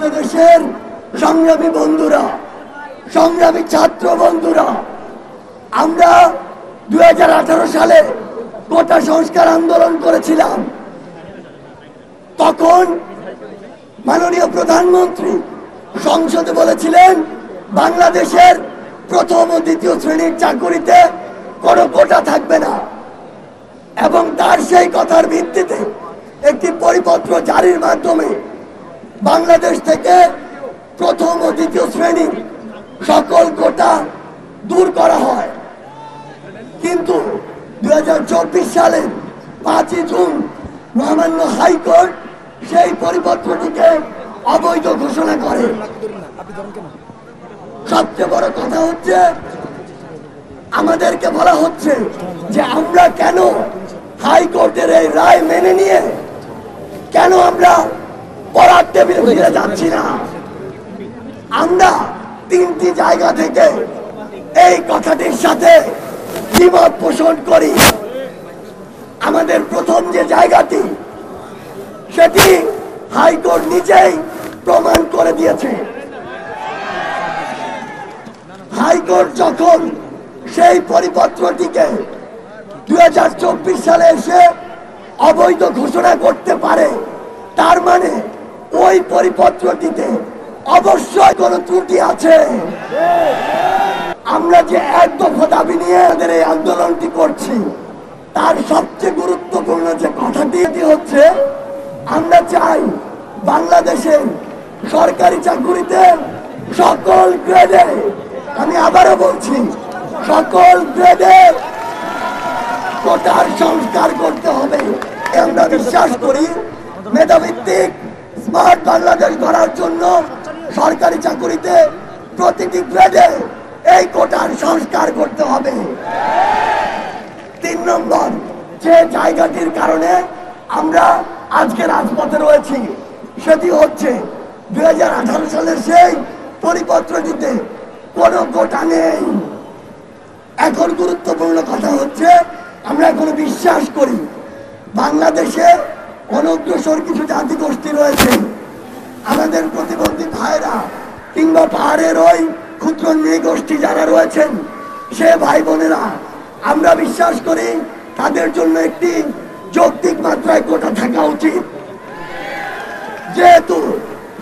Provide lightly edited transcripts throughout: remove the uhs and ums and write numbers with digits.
বাংলাদেশের সংগ্রামী বন্ধুরা, সংগ্রামী ছাত্র বন্ধুরা, আমরা 2018 সালে কোটা সংস্কার আন্দোলন করেছিলাম। তখন মাননীয় প্রধানমন্ত্রী সংসদে বলেছিলেন বাংলাদেশের প্রথম ও দ্বিতীয় শ্রেণীর চাকরিতে কোনো কোটা থাকবে না, এবং তার সেই কথার ভিত্তিতে একটি পরিপত্র জারির মাধ্যমে বাংলাদেশ থেকে প্রথম ও দ্বিতীয় শ্রেণীর সকল কোটা দূর করা হয়। কিন্তু 2024 সালের 5 জুন মহামান্য হাইকোর্ট সেই পরিপত্রটিকে অবৈধ ঘোষণা করে। সবচেয়ে বড় কথা হচ্ছে আমাদেরকে বলা হচ্ছে যে আমরা কেন হাইকোর্টের এই রায় মেনে নিয়ে কেন আমরা পড়ার টেবিলে ফিরে যাচ্ছি না। আমরা 3টি জায়গা থেকে এই কথাটির সাথে দ্বিমত পোষণ করি। আমাদের প্রথম যে জায়গাটি, সেটি হাইকোর্ট নিজেই প্রমাণ করে দিয়েছে। হাইকোর্ট যখন সেই পরিপত্রটিকে 2024 সালে এসে অবৈধ ঘোষণা করতে পারে, তার মানে ওই পরিপত্রটিতে অবশ্যই কোনো ত্রুটি আছে। আমরা যে এক দফা দাবি নিয়ে আমাদের এই আন্দোলনটি করছি, তার সবচেয়ে গুরুত্বপূর্ণ যে কথাটি হচ্ছে আমরা চাই বাংলাদেশের সরকারি চাকুরিতে সকল গ্রেডে, আমি আবারও বলছি, সকল গ্রেডে কোটার সংস্কার করতে হবে। আমরা বিশ্বাস করি মেধাভিত্তিক স্মার্ট বাংলাদেশ গড়ার জন্য সরকারি চাকুরিতে প্রতিটি গ্রেডে এই কোটার সংস্কার করতে হবে। 3 নম্বর যে জায়গাটির কারণে আমরা আজকে রাজপথে রয়েছি, সেটি হচ্ছে 2018 সালের সেই পরিপত্রটিতে কোনো কোটা নেই। এখন গুরুত্বপূর্ণ কথা হচ্ছে আমরা এখনো বিশ্বাস করি বাংলাদেশে অনগ্রসর কিছু জাতিগোষ্ঠী রয়েছে, আমাদের প্রতিবন্ধী ভাইরা কিংবা পাহাড়ের ওই ক্ষুদ্র নৃগোষ্ঠী যারা রয়েছেন, সে ভাই বোনেরা, আমরা বিশ্বাস করি তাদের জন্য একটি যৌক্তিক মাত্রায় কোটা থাকা উচিত। যেহেতু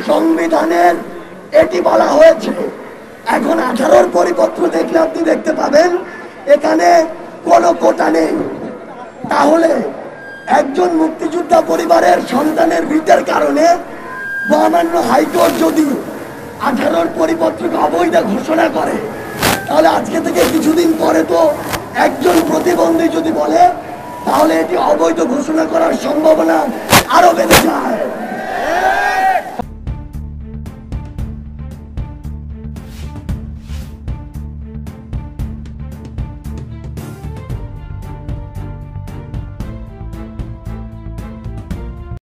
সংবিধানের এটি বলা হয়েছে, এখন 18 পরিপত্র দেখলে আপনি দেখতে পাবেন এখানে কোনো কোটা নেই। তাহলে একজন মুক্তিযোদ্ধা পরিবারের সন্তানের ভিটের কারণে মহামান্য হাইকোর্ট যদি 18 পরিপত্রকে অবৈধ ঘোষণা করে, তাহলে আজকে থেকে কিছুদিন পরে তো একজন প্রতিবন্ধী যদি বলে, তাহলে এটি অবৈধ ঘোষণা করার সম্ভাবনা আরো বেড়ে যায়।